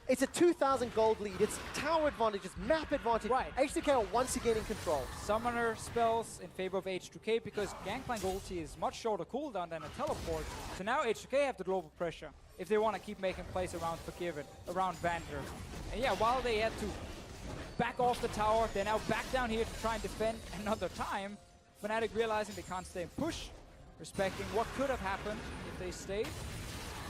It's a 2,000 gold lead. It's tower advantage, it's map advantage. Right. H2K are once again in control. Summoner spells in favor of H2K because Gangplank ulti is much shorter cooldown than a teleport. So now H2K have the global pressure if they want to keep making plays around Febiven, around Vander. And yeah, while they had to back off the tower, they're now back down here to try and defend another time. Fnatic realizing they can't stay and push, respecting what could have happened if they stayed.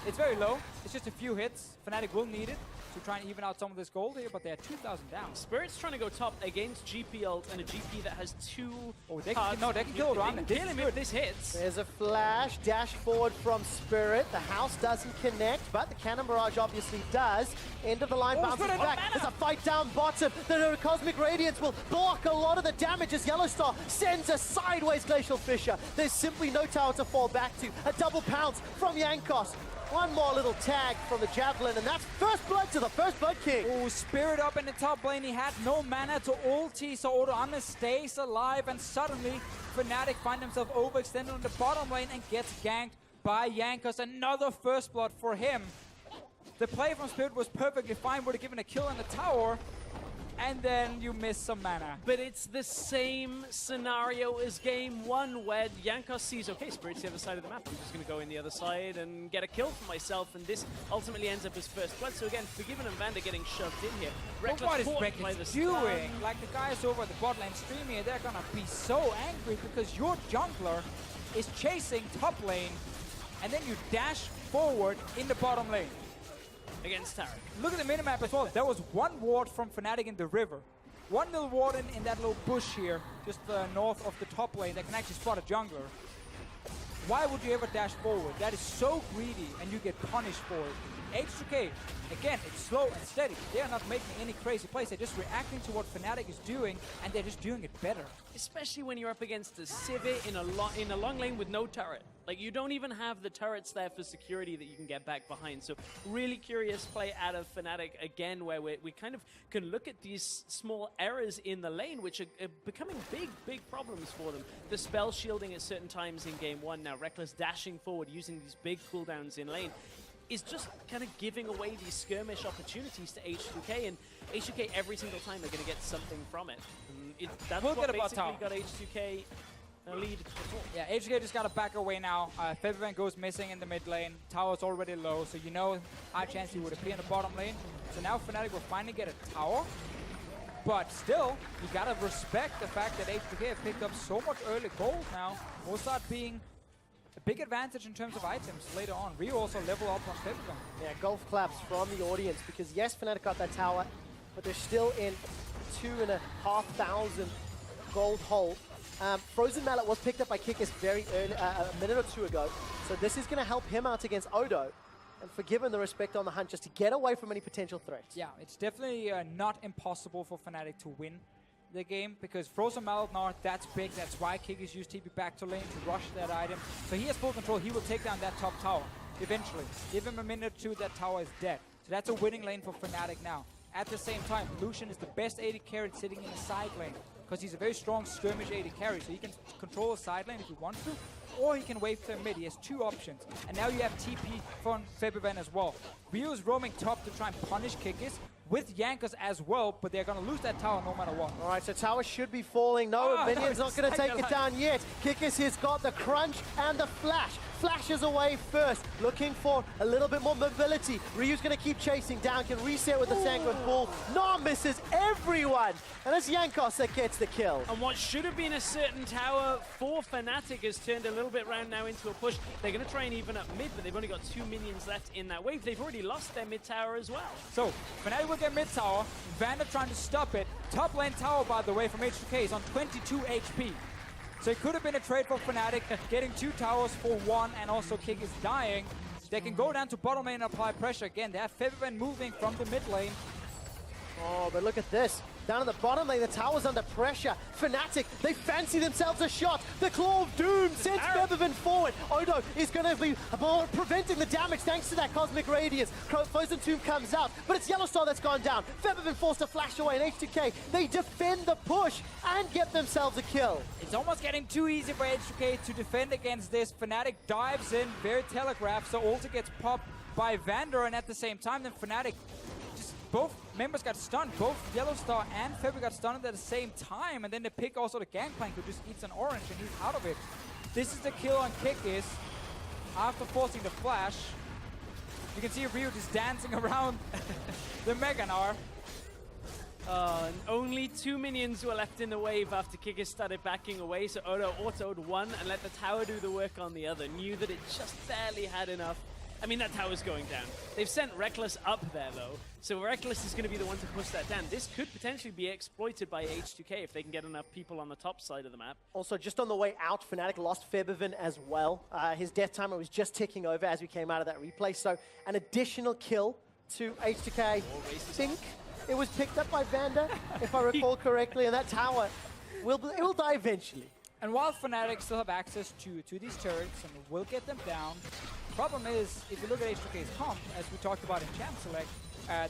It's very low. It's just a few hits. Fnatic will need it to try and even out some of this gold here, but they're 2,000 down. Spirit's trying to go top against GP ult and a GP that has two. Oh, they can kill Odoamne. They can kill him if this hits. There's a flash, dash forward from Spirit. The house doesn't connect, but the cannon barrage obviously does. End of the line bounces Spirit, back. There's a fight down bottom. The Cosmic Radiance will block a lot of the damage as YellowStaR sends a sideways Glacial Fissure. There's simply no tower to fall back to. A double pounce from Jankos. One more little tag from the Javelin, and that's first blood to the First Blood King. Oh, Spirit up in the top lane. He had no mana to ulti, so Odoamne stays alive, and suddenly Fnatic find themselves overextended on the bottom lane and gets ganked by Jankos. Another first blood for him. The play from Spirit was perfectly fine, would have given a kill in the tower, and then you miss some mana. But it's the same scenario as game one where Jankos sees, okay, Spirit's the other side of the map. I'm just going to go in the other side and get a kill for myself, and this ultimately ends up as first blood. So again, Febiven and Vander getting shoved in here. But what is Rekkles doing? Like the guys over at the bot lane stream here, they're going to be so angry because your jungler is chasing top lane, and then you dash forward in the bottom lane. Against Tarek. Look at the minimap as well. There was one ward from Fnatic in the river. One little ward in that little bush here, just north of the top lane, that can actually spot a jungler. Why would you ever dash forward? That is so greedy, and you get punished for it. H2K, again, it's slow and steady. They are not making any crazy plays. They're just reacting to what Fnatic is doing, and they're just doing it better. Especially when you're up against a Civi in a long lane with no turret. Like, you don't even have the turrets there for security that you can get back behind. So really curious play out of Fnatic again, where we kind of can look at these small errors in the lane, which are becoming big problems for them. The spell shielding at certain times in game one, now Rekkles dashing forward using these big cooldowns in lane, is just kind of giving away these skirmish opportunities to H2K, and H2K every single time they're going to get something from it. That's what basically got H2K a lead before. Yeah, H2K just got to back away now. Febiven goes missing in the mid lane. Tower's already low, so you know high chance he would appear in the bottom lane. So now Fnatic will finally get a tower. But still, you got to respect the fact that H2K have picked up so much early gold now. Will start being a big advantage in terms of items later on. Rio also level up on Febiven. Yeah, golf claps from the audience because yes, Fnatic got that tower, but they're still in 2,500 gold hole. Frozen Mallet was picked up by Kikis very early, a minute or two ago, so this is going to help him out against Odo, and Febiven the respect on the hunt just to get away from any potential threats. Yeah, it's definitely not impossible for Fnatic to win the game, because Frozen Mallet now, that's big. That's why Kikis used TP back to lane to rush that item. So he has full control. He will take down that top tower eventually. Give him a minute or two, that tower is dead. So that's a winning lane for Fnatic now. At the same time, Lucian is the best AD carry sitting in the side lane, because he's a very strong skirmish AD carry, so he can control the side lane if he wants to, or he can wave to mid. He has two options. And now you have TP from Febiven as well. Rio is roaming top to try and punish Kikis with Jankos as well, but they're going to lose that tower no matter what. All right, so tower should be falling. No, Minion's not going to take it down yet. Kikis has got the crunch and the flash. Flashes away first, looking for a little bit more mobility. Ryu's going to keep chasing down, can reset with the Sanguine Bull. Nom misses everyone, and it's Jankos that gets the kill. And what should have been a certain tower for Fnatic has turned a little bit round now into a push. They're going to try and even up mid, but they've only got 2 minions left in that wave. They've already lost their mid tower as well. So, Fnatic will get mid tower. Vander trying to stop it. Top lane tower, by the way, from H2K is on 22 HP. So it could have been a trade for Fnatic, getting 2 towers for 1, and also Kikis dying. They can go down to bottom lane and apply pressure again. They have Febiven moving from the mid lane. Oh, but look at this. Down in the bottom lane, the tower's under pressure. Fnatic, they fancy themselves a shot. The Claw of Doom sends Febiven forward. Odo is going to be preventing the damage thanks to that Cosmic Radiance. Frozen Tomb comes out, but it's YellowStaR that's gone down. Febiven forced to flash away, and H2K, they defend the push and get themselves a kill. It's almost getting too easy for H2K to defend against this. Fnatic dives in, very telegraphed, so ulti gets popped by Vander, and at the same time, then Fnatic just both members got stunned. Both YellowStaR and Febiven got stunned at the same time, and then they pick also the Gangplank who just eats an orange and he's out of it. This is the kill on Kikis after forcing the flash. You can see Ryu just dancing around the Meganar. And only 2 minions were left in the wave after Kikis started backing away, so Odo autoed one and let the tower do the work on the other. Knew that it just barely had enough. I mean, that tower's going down. They've sent Rekkles up there, though, so Rekkles is going to be the one to push that down. This could potentially be exploited by H2K if they can get enough people on the top side of the map. Also, just on the way out, Fnatic lost Febiven as well. His death timer was just ticking over as we came out of that replay, so an additional kill to H2K. I think it was picked up by Vander, if I recall correctly, and that tower will die eventually. And while Fnatic still have access to these turrets and will get them down, problem is, if you look at H2K's comp, as we talked about in Champ Select,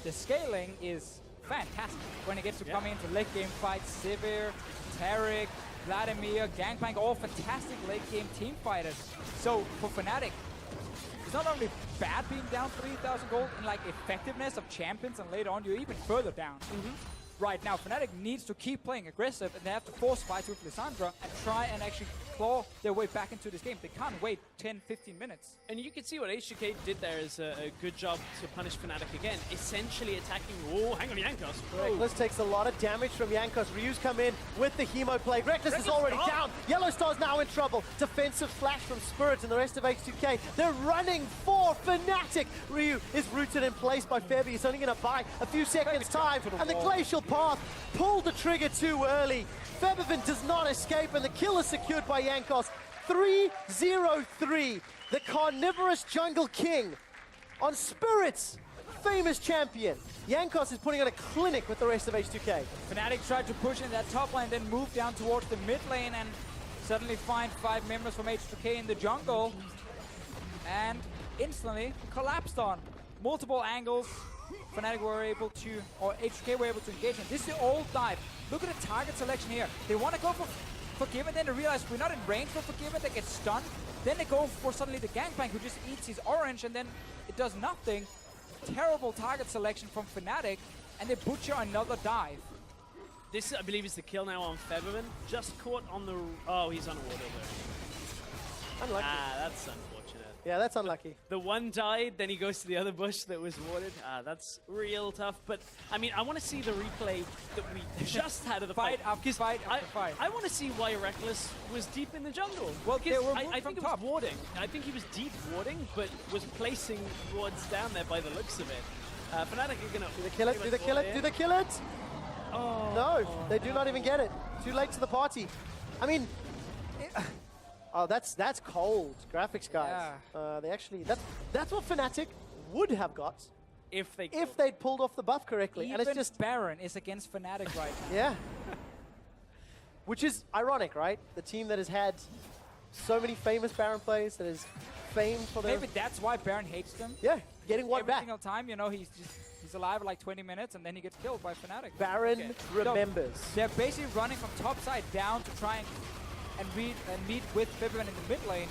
the scaling is fantastic when it gets to come into late game fights. Sivir, Taric, Vladimir, Gangplank, all fantastic late game team fighters. So for Fnatic, it's not only bad being down 3,000 gold in like effectiveness of champions, and later on you're even further down. Right now, Fnatic needs to keep playing aggressive, and they have to force fights with Lissandra and try and actually claw their way back into this game. They can't wait 10, 15 minutes. And you can see what H2K did there is a good job to punish Fnatic again, essentially attacking. Oh, hang on, Jankos. Rekkles takes a lot of damage from Jankos. Ryu's come in with the Hemo Plague. Rekkles is already down. YellowStar's now in trouble. Defensive flash from Spirit and the rest of H2K. They're running for Fnatic. Ryu is rooted in place by Febi. He's only going to buy a few seconds time. And the Glacial Path pulled the trigger too early. Febiven does not escape, and the kill is secured by Jankos. 3-0-3. The Carnivorous Jungle King on Spirit's famous champion. Jankos is putting on a clinic with the rest of H2K. Fnatic tried to push in that top lane, then move down towards the mid lane, and suddenly find 5 members from H2K in the jungle, and instantly collapsed on. Multiple angles. Fnatic were able to, or H2K were able to engage, and this is the old dive. Look at the target selection here. They want to go for Forgiven, then they realize we're not in range for Forgiven, they get stunned. Then they go for suddenly the Gangplank who just eats his orange, and then it does nothing. Terrible target selection from Fnatic, and they butcher another dive. This, I believe, is the kill now on Febiven. Just caught on the... Oh, he's unwarded there. Unlucky. Ah, that's unfortunate. Yeah, that's unlucky. The one died, then he goes to the other bush that was warded. Ah, that's real tough. But, I mean, I want to see the replay that we just had of the fight. Fight after fight. I want to see why Rekkles was deep in the jungle. Well, they were I think it was warding. I think he was deep warding, but was placing wards down there by the looks of it. Fnatic are going to... Do they kill it? Do they kill it? Do they kill it? Oh. No, they do not even get it. Too late to the party. I mean... Oh, that's cold graphics, guys. Yeah. They actually that's what Fnatic would have got if they'd pulled off the buff correctly. Even and it's just Baron is against Fnatic right now. yeah. Which is ironic, right? The team that has had so many famous Baron players, that is famed for their... Maybe that's why Baron hates them. Yeah, getting one Every back. single time, you know, he's alive for like 20 minutes and then he gets killed by Fnatic. Baron remembers. So they're basically running from top side down to try and meet with Febiven in the mid lane,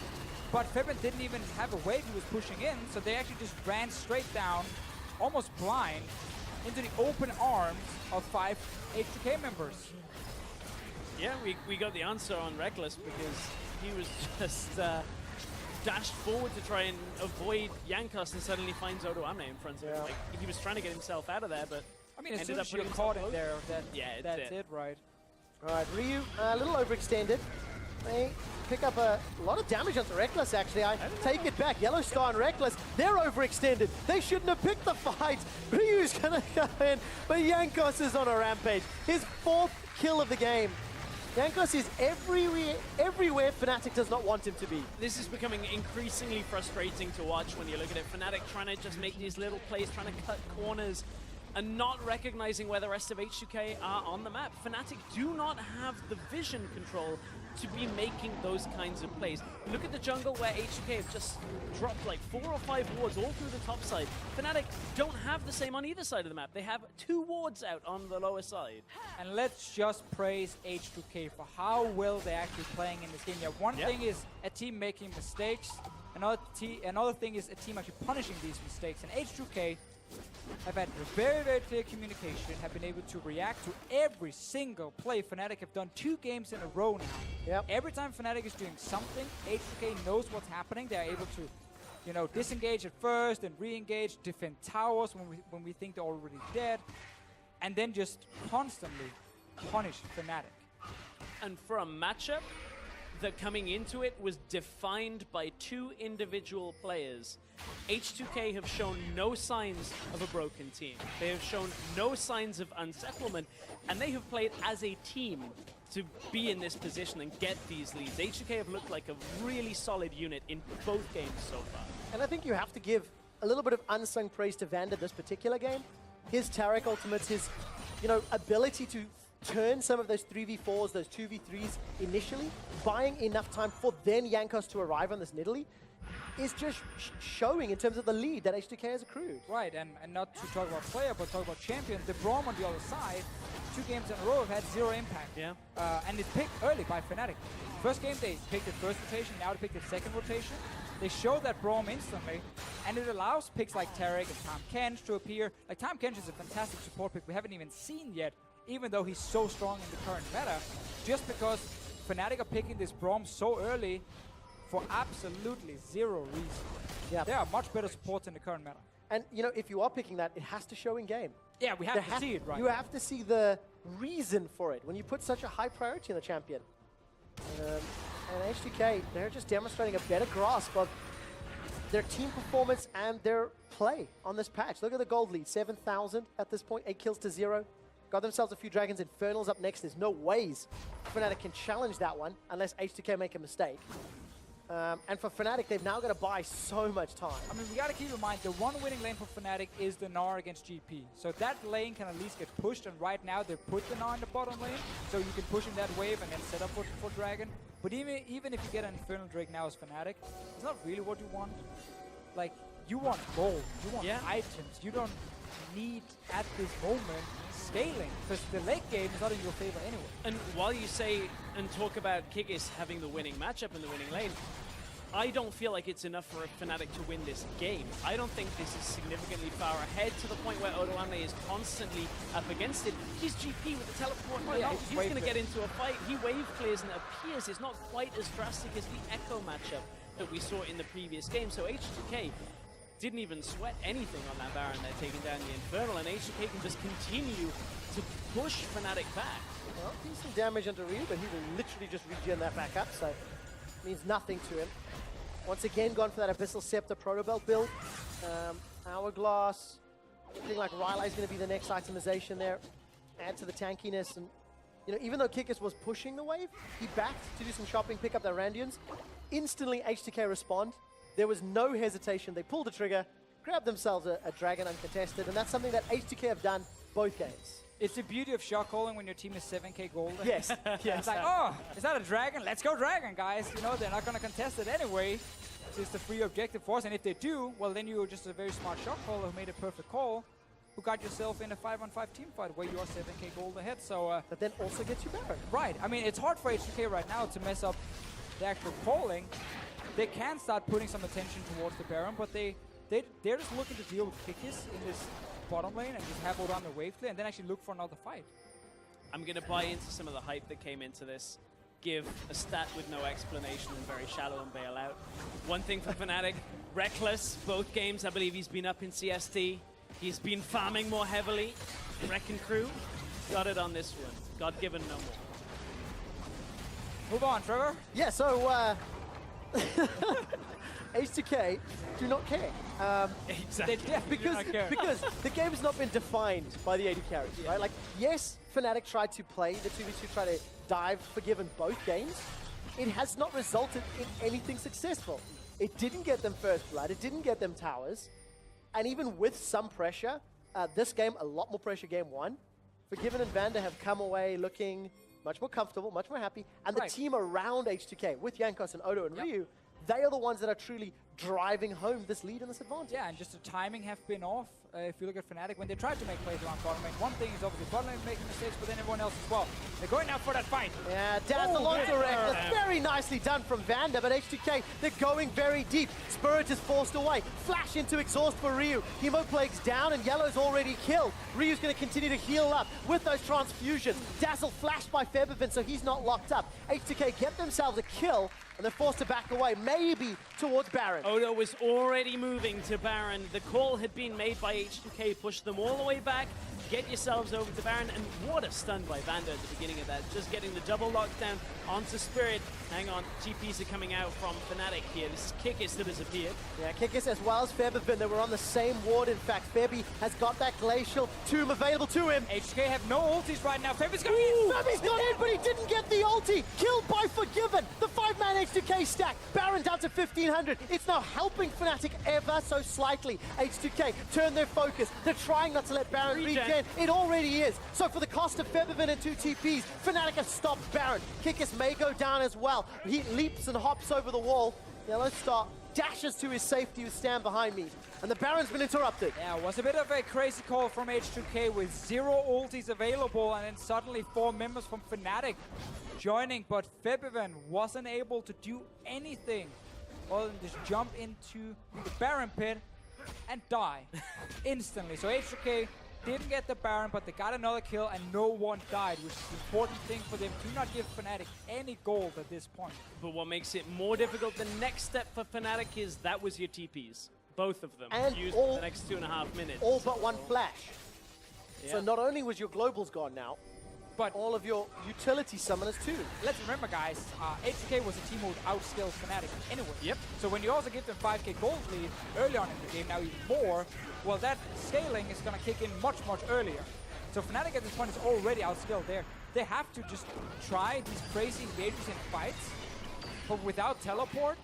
but Febiven didn't even have a wave he was pushing in, so they actually just ran straight down, almost blind, into the open arms of 5 H2K members. Yeah, we got the answer on Rekkles because he was just dashed forward to try and avoid Jankos and suddenly finds Odoamne in front of him. Like, he was trying to get himself out of there, but I mean, as soon as you're caught in there, that's it, right? All right, Ryu, a little overextended. They pick up a lot of damage onto Rekkles, actually. I take it back. YellowStaR and Rekkles, they're overextended. They shouldn't have picked the fight. Ryu's going to go in, but Jankos is on a rampage. His 4th kill of the game. Jankos is everywhere Fnatic does not want him to be. This is becoming increasingly frustrating to watch when you look at it. Fnatic trying to just make these little plays, trying to cut corners, and not recognizing where the rest of H2K are on the map. Fnatic do not have the vision control to be making those kinds of plays. Look at the jungle where H2K have just dropped like 4 or 5 wards all through the top side. Fnatic don't have the same on either side of the map. They have 2 wards out on the lower side. And let's just praise H2K for how well they're actually playing in this game. Yeah, one thing is a team making mistakes. Another thing is a team actually punishing these mistakes. And H2K, have had very, very clear communication, have been able to react to every single play. Fnatic have done 2 games in a row now. Yep. Every time Fnatic is doing something, H2K knows what's happening. They're able to, you know, disengage at first and re-engage, defend towers when we think they're already dead, and then just constantly punish Fnatic. And for a matchup that coming into it was defined by 2 individual players, H2K have shown no signs of a broken team. They have shown no signs of unsettlement, and they have played as a team to be in this position and get these leads. H2K have looked like a really solid unit in both games so far. And I think you have to give a little bit of unsung praise to Vander this particular game. His Taric ultimates, his, you know, ability to turn some of those 3v4s, those 2v3s initially, buying enough time for then Jankos to arrive on this Nidalee, is just showing in terms of the lead that H2K has accrued. Right, and not to talk about player, but talk about champion. The Braum on the other side, 2 games in a row have had 0 impact. Yeah. And it's picked early by Fnatic. First game they picked the first rotation, now they picked the second rotation. They show that Braum instantly, and it allows picks like Taric and Tahm Kench to appear. Like, Tahm Kench is a fantastic support pick we haven't even seen yet, even though he's so strong in the current meta, just because Fnatic are picking this Braum so early for absolutely 0 reason. Yeah. There are much better supports in the current meta. And, you know, if you are picking that, it has to show in game. Yeah, we have to see it, right? You have to see the reason for it when you put such a high priority on the champion. And H2K, they're just demonstrating a better grasp of their team performance and their play on this patch. Look at the gold lead, 7,000 at this point, 8 kills to 0. Got themselves a few dragons. Infernals up next. There's no ways Fnatic can challenge that one unless H2K make a mistake. And for Fnatic, they've now got to buy so much time. I mean, we got to keep in mind, the one winning lane for Fnatic is the Gnar against GP. So that lane can at least get pushed, and right now they put the Gnar in the bottom lane, so you can push in that wave and then set up for Dragon. But even if you get an Infernal Drake now as Fnatic, it's not really what you want. Like, you want gold, you want items, you don't need, at this moment, scaling, because the late game is not in your favor anyway. And while you say and talk about Kikis having the winning matchup in the winning lane, I don't feel like it's enough for Fnatic to win this game. I don't think this is significantly far ahead to the point where Odoamne is constantly up against it. He's GP with the teleport. He's going to get into a fight. He wave clears and it appears it's not quite as drastic as the Echo matchup that we saw in the previous game. So H2K didn't even sweat anything on that Baron. They're taking down the Infernal, and H2K can just continue to push Fnatic back. Well, decent damage onto Ryu, but he will literally just regen that back up, so it means nothing to him. Once again, gone for that Abyssal Scepter Protobelt build. Hourglass, looking like Rylai is going to be the next itemization there. Add to the tankiness, and you know, even though Kikis was pushing the wave, he backed to do some shopping, pick up their Randians. Instantly, H2K respond. There was no hesitation. They pulled the trigger, grabbed themselves a dragon uncontested, and that's something that H2K have done both games. It's the beauty of shot calling when your team is 7k gold. Yes, yes. It's like, oh, is that a dragon? Let's go dragon, guys. You know, they're not going to contest it anyway. It's the free objective for us, and if they do, well, then you're just a very smart shot caller who made a perfect call, who got yourself in a 5-on-5 team fight where you are 7k gold ahead. So, but then also gets you better. Right. I mean, it's hard for H2K right now to mess up the actual calling. They can start putting some attention towards the Baron, but they're just looking to deal with Kikis in this bottom lane and just have Odoamne wave clear and then actually look for another fight. I'm going to buy into some of the hype that came into this. Give a stat with no explanation and very shallow and bail out. One thing for Fnatic, Rekkles, both games I believe he's been up in CST. He's been farming more heavily. Wrecking Crew got it on this one. God given no more. Move on, Trevor. Yeah, so H2K do not care. Exactly. Because the game has not been defined by the AD carries, right? Like, yes, Fnatic tried to play the 2v2, try to dive Forgiven both games. It has not resulted in anything successful. It didn't get them first blood, it didn't get them towers, and even with some pressure, this game, a lot more pressure game 1, Forgiven and Vander have come away looking much more comfortable, much more happy, and the team around H2K, with Jankos and Odo and Ryu, they are the ones that are truly driving home this lead and this advantage. Yeah, and just the timing have been off. if you look at Fnatic, when they try to make plays around bottom lane, one thing is obviously bottom lane making mistakes, but then everyone else as well. They're going out for that fight. Yeah, Dazzle onto Rekkles. Very nicely done from Vander, but H2K, they're going very deep. Spirit is forced away. Flash into exhaust for Ryu. Hemoplague's down, and Yellow's already killed. Ryu's going to continue to heal up with those transfusions. Dazzle flashed by Febiven, so he's not locked up. H2K get themselves a kill, and they're forced to back away, maybe towards Baron. Odo was already moving to Baron. The call had been made by H2K, push them all the way back, get yourselves over to Baron, and what a stun by Vander at the beginning of that. Just getting the double lockdown onto Spirit. Hang on, GPs are coming out from Fnatic here. This is Kikis that has appeared. Yeah, Kikis as well as Febiven, they were on the same ward. In fact, Febi has got that Glacial Tomb available to him. H2K have no ultis right now. Febi's going in! Febi's got in, but he didn't get the ulti. Killed by Forgiven. The 5-man H2K stack. Baron down to 1500. It's now helping Fnatic ever so slightly. H2K turn their focus. They're trying not to let Baron regen. It already is. So for the cost of Febiven and 2 TPs, Fnatic have stopped Baron. Kikis may go down as well. He leaps and hops over the wall. YellowStaR dashes to his safety with stand behind me. And the Baron's been interrupted. Yeah, it was a bit of a crazy call from H2K with 0 ultis available, and then suddenly 4 members from Fnatic joining, but Febiven wasn't able to do anything other than just jump into the Baron pit and die instantly. So H2K didn't get the Baron, but they got another kill and no one died, which is the important thing for them to not give Fnatic any gold at this point. But what makes it more difficult, the next step for Fnatic is that was your TPs. Both of them And used for the next 2.5 minutes. All but one flash. Yeah. So not only was your globals gone now, but all of your utility summoners too. Let's remember, guys, H2K was a team who would outscale Fnatic anyway. Yep. So when you also give them 5k gold lead early on in the game, now even more, well, that scaling is going to kick in much, much earlier. So Fnatic at this point is already outscaled there. They have to just try these crazy engagements in fights, but without teleport.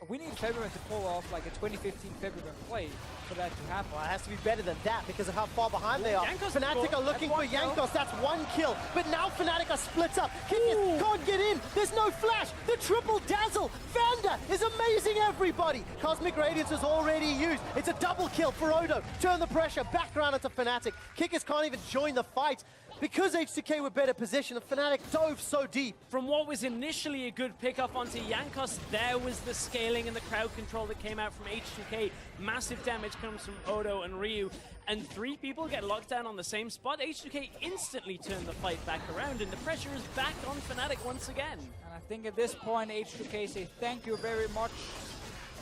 We need Febiven to pull off like a 2015 Febiven play for that to happen. Well, it has to be better than that because of how far behind they are. Jankos Fnatic are looking for Jankos. That's 1 kill. But now Fnatic are split up. Kikis can't get in. There's no flash. The triple dazzle. Vander is amazing everybody. Cosmic Radiance is already used. It's a double kill for Odo. Turn the pressure back around into Fnatic. Kikis can't even join the fight. Because H2K were better positioned, Fnatic dove so deep. From what was initially a good pickup onto Jankos, there was the scaling and the crowd control that came out from H2K. Massive damage comes from Odo and Ryu, and 3 people get locked down on the same spot. H2K instantly turned the fight back around, and the pressure is back on Fnatic once again. And I think at this point, H2K say thank you very much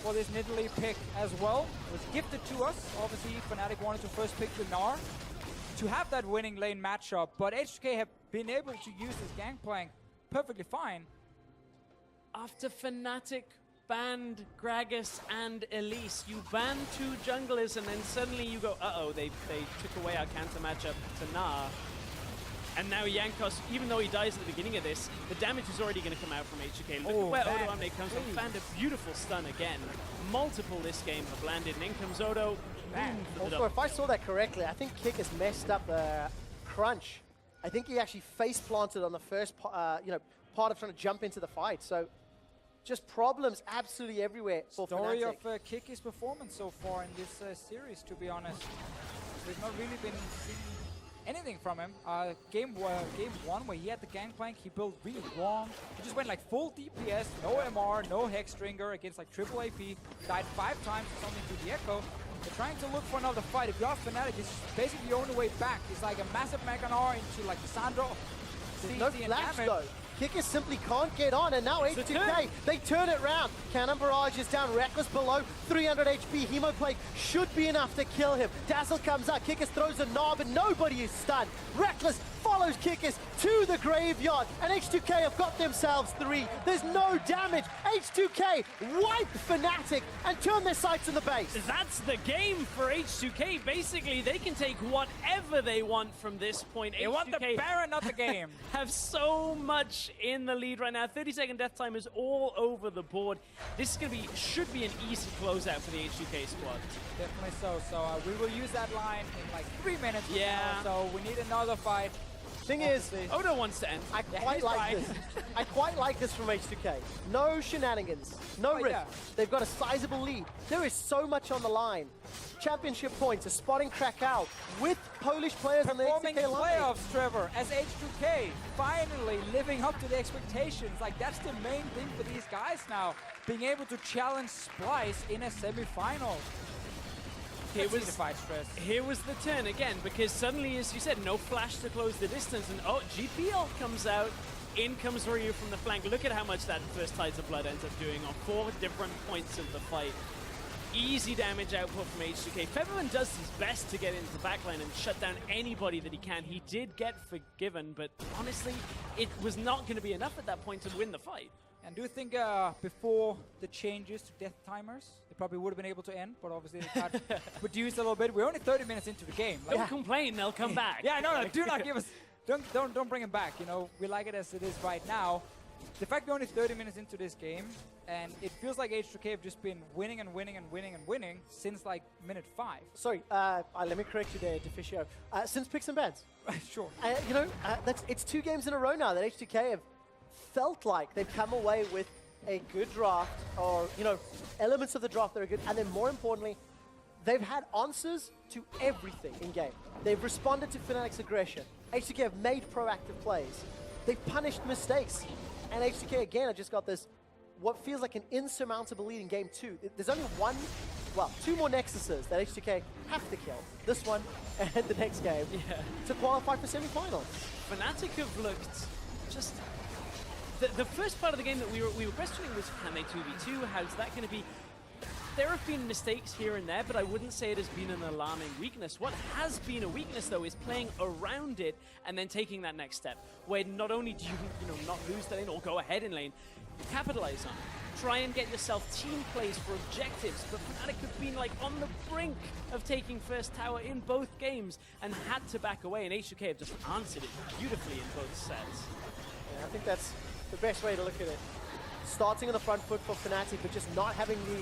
for this Nidalee pick as well. It was gifted to us. Obviously, Fnatic wanted to first pick the Gnar to have that winning lane matchup, but H2K have been able to use this gangplank perfectly fine. After Fnatic banned Gragas and Elise, you ban 2 junglers and then suddenly you go, uh-oh, they took away our counter matchup to Gnar. And now Jankos, even though he dies at the beginning of this, the damage is already going to come out from H2K. Look at where Odoamne comes from. Found a beautiful stun again. Multiple this game have landed, and in comes Odo. Also, if I saw that correctly, I think Kikis messed up the crunch. I think he actually face planted on the first part of trying to jump into the fight. So just problems absolutely everywhere for Story Fnatic. of Kikis' performance so far in this series, to be honest. We've not really been seeing anything from him. Game 1 where he had the gangplank, he built really wrong. He just went like full DPS, no MR, no Hexdringer against like triple AP. Died 5 times or something to the Echo. They're trying to look for another fight. If you are Fnatic, it's basically the only way back. It's like a massive Mega Gnar into like the Sandro. There's no flash though. Kikis simply can't get on, and now H2K, they turn it round. Cannon Barrage is down, Rekkles below, 300 HP. Hemoplague should be enough to kill him. Dazzle comes out, Kikis throws a knob, and nobody is stunned. Rekkles follows Kikis to the graveyard, and H2K have got themselves 3. There's no damage. H2K wipe Fnatic and turn their sights on the base. That's the game for H2K. Basically, they can take whatever they want from this point. They want the Baron, not the game. Have so much in the lead right now. 30-second death time is all over the board. This is going to be, should be an easy closeout for the H2K squad. Definitely so. So we will use that line in like 3 minutes. Yeah. So we need another fight. Thing is, Odo wants to end. I quite he's like right. this. I quite like this from H2K. No shenanigans, no risk. yeah. They've got a sizable lead. There is so much on the line. Championship points, a spotting Krakow with Polish players on the Performing H2K line. playoffs, Trevor, as H2K finally living up to the expectations. Like, that's the main thing for these guys now, being able to challenge Splice in a semi-final. Here Let's see was the fight stress. Here was the turn again, because suddenly, as you said, no flash to close the distance, and oh, GPL comes out. In comes Ryu from the flank. Look at how much that first Tides of Blood ends up doing on 4 different points of the fight. Easy damage output from H2K. Febiven does his best to get into the backline and shut down anybody that he can. He did get forgiven, but honestly, it was not going to be enough at that point to win the fight. And do you think before the changes to death timers, they probably would have been able to end, but obviously they got reduced a little bit. We're only 30 minutes into the game. Like, Don't complain, they'll come back. yeah, no, do not give us, don't bring him back. You know, we like it as it is right now. The fact we're only 30 minutes into this game, and it feels like H2K have just been winning and winning and winning and winning since like minute 5. Sorry, let me correct you there, Deficio. Since picks and bans. Sure. You know, it's 2 games in a row now that H2K have felt like they've come away with a good draft, or, you know, elements of the draft that are good, and then more importantly, they've had answers to everything in game. They've responded to Fnatic's aggression. H2K have made proactive plays. They've punished mistakes. And H2K again have just got this, what feels like an insurmountable lead in game 2. There's only 2 more Nexuses that H2K have to kill. This one and the next game to qualify for semi-finals. Fnatic have looked just... The first part of the game that we were questioning was, can they 2v2? How's that going to be? There have been mistakes here and there, but I wouldn't say it has been an alarming weakness. What has been a weakness, though, is playing around it and then taking that next step, where not only do you not lose the lane or go ahead in lane, you capitalize on it. Try and get yourself team plays for objectives, but Fnatic have been like on the brink of taking first tower in both games and had to back away, and H2K have just answered it beautifully in both sets. Yeah, I think that's the best way to look at it. Starting on the front foot for Fnatic, but just not having the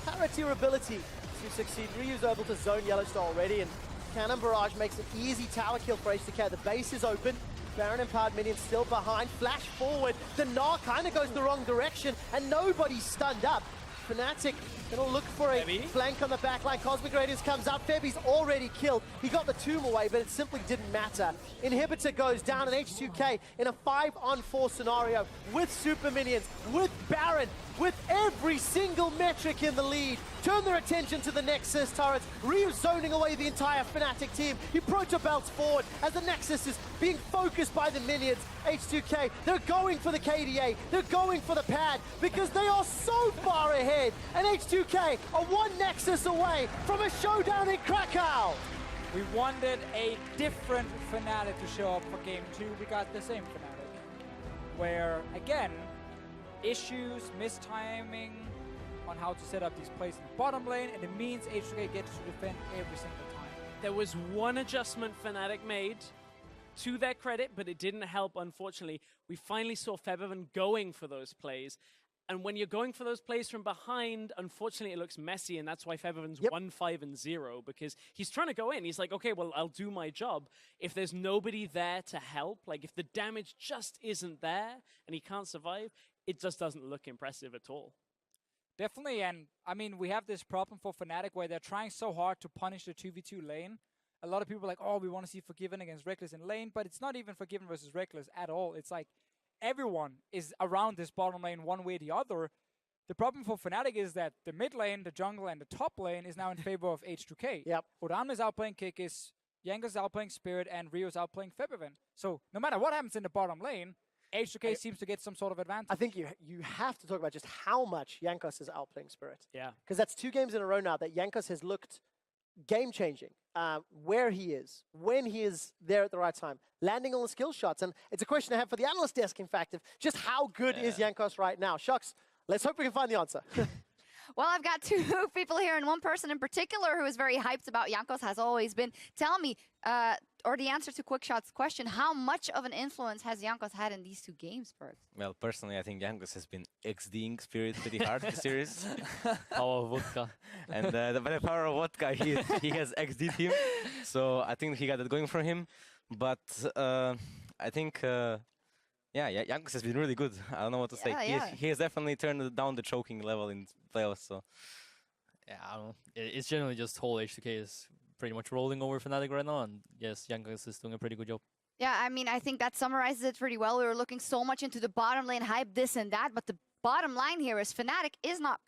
parity or ability to succeed. Ryu's able to zone YellowStaR already, and Cannon Barrage makes an easy tower kill for H2K. The base is open. Baron Empowered Minion still behind. Flash forward. The Gnar kind of goes the wrong direction, and nobody's stunned up. Fnatic gonna look for a flank on the backline. Cosmic Radiance comes out. Febi's already killed. He got the tomb away, but it simply didn't matter. Inhibitor goes down, and H2K in a 5-on-4 scenario with super minions, with Baron, with every single metric in the lead. Turn their attention to the Nexus turrets. Ryu zoning away the entire Fnatic team. He proto-belts forward as the Nexus is being focused by the minions. H2K, they're going for the KDA. They're going for the pad because they are so far ahead. And H2K are 1 Nexus away from a showdown in Krakow. We wanted a different Fnatic to show up for game 2. We got the same Fnatic, where, again, issues, mistiming on how to set up these plays in the bottom lane, and it means H2K gets to defend every single time. There was one adjustment Fnatic made, to their credit, but it didn't help, unfortunately. We finally saw Febiven going for those plays. And when you're going for those plays from behind, unfortunately, it looks messy, and that's why Febiven's 1-5-0, because he's trying to go in. He's like, okay, well, I'll do my job. If there's nobody there to help, like if the damage just isn't there and he can't survive, it just doesn't look impressive at all. Definitely, and I mean, we have this problem for Fnatic where they're trying so hard to punish the 2v2 lane. A lot of people are like, oh, we want to see Febiven against Rekkles in lane, but it's not even Febiven versus Rekkles at all. It's like everyone is around this bottom lane one way or the other. The problem for Fnatic is that the mid lane, the jungle, and the top lane is now in favor of H2K. Odoamne is outplaying Kikis, Jankos is outplaying Spirit, and Rio is outplaying Febiven. So no matter what happens in the bottom lane, H2K seems to get some sort of advantage. I think you have to talk about just how much Jankos is outplaying Spirit. Yeah. Because that's 2 games in a row now that Jankos has looked game-changing. Where he is, when he is there at the right time, landing on the skill shots. And it's a question I have for the analyst desk, in fact, of just how good is Jankos right now. Shucks, let's hope we can find the answer. Well, I've got two people here, and one person in particular who is very hyped about Jankos has always been. Tell me, or the answer to Quickshot's question, how much of an influence has Jankos had in these two games, Bert? Well, personally, I think Jankos has been XDing Spirit pretty hard this series. Power of vodka. And by the power of vodka, he has XD'd him. So I think he got it going for him. But I think, yeah, Jankos has been really good. I don't know what to say. He has definitely turned down the choking level in playoffs. So Yeah, I don't know. It's generally just whole H2K is pretty much rolling over Fnatic right now, and yes, Jankos is doing a pretty good job. Yeah, I mean, I think that summarizes it pretty well. We were looking so much into the bottom lane hype, this and that, but the bottom line here is Fnatic is not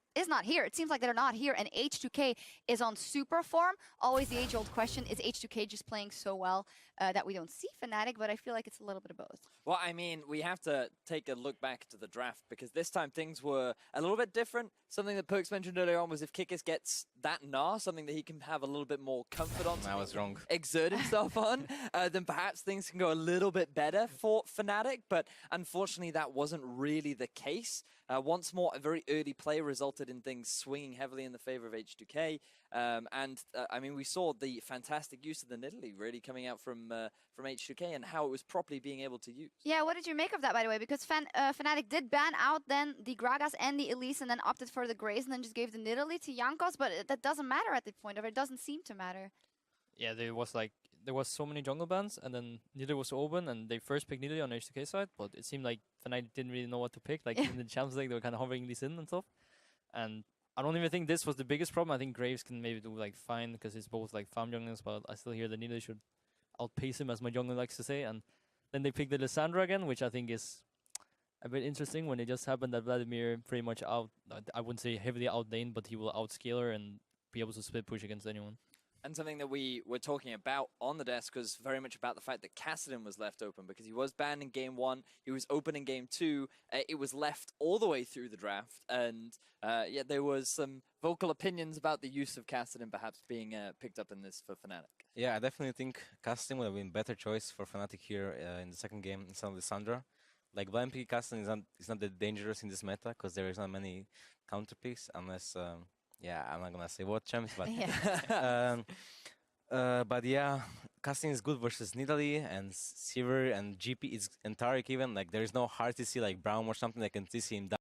here. It seems like they're not here, and H2K is on super form. Always the age-old question, is H2K just playing so well that we don't see Fnatic? But I feel like it's a little bit of both. Well, I mean, we have to take a look back to the draft, because this time things were a little bit different. Something that Perks mentioned earlier on was if Kikis gets that Gnar, something that he can have a little bit more comfort on. I was wrong. Exert himself on, then perhaps things can go a little bit better for Fnatic. But unfortunately, that wasn't really the case. Once more, a very early play resulted in things swinging heavily in the favor of H2K. I mean, we saw the fantastic use of the Nidalee really coming out from H2K and how it was properly being able to use. Yeah, what did you make of that, by the way? Because Fnatic did ban out then the Gragas and the Elise and then opted for the Grays and then just gave the Nidalee to Jankos, but that doesn't matter at the point of it. It doesn't seem to matter. Yeah, there was so many jungle bans, and then Nidalee was open, and they first picked Nidalee on H2K side, but it seemed like Fnatic didn't really know what to pick. Like in the Champions League, they were kind of hovering these in and stuff. And I don't even think this was the biggest problem. I think Graves can maybe do like fine because it's both like farm junglers, but I still hear that Nidalee should outpace him, as my jungler likes to say. And then they picked the Lissandra again, which I think is a bit interesting when it just happened that Vladimir pretty much I wouldn't say heavily outlaned, but he will outscale her and be able to split push against anyone. And something that we were talking about on the desk was very much about the fact that Kassadin was left open, because he was banned in game 1, he was open in game 2, it was left all the way through the draft, and yeah, there was some vocal opinions about the use of Kassadin perhaps being picked up in this for Fnatic. yeah, I definitely think Kassadin would have been a better choice for Fnatic here in the second game instead of Lissandra. Like blind pick Kassadin is not that dangerous in this meta because there is not many counter picks unless. Yeah, I'm not gonna say what champs, but but yeah, Kassadin is good versus Nidalee and Sivir and GP and Taric even. Like there is no hard to see like Braum or something that can CC him down.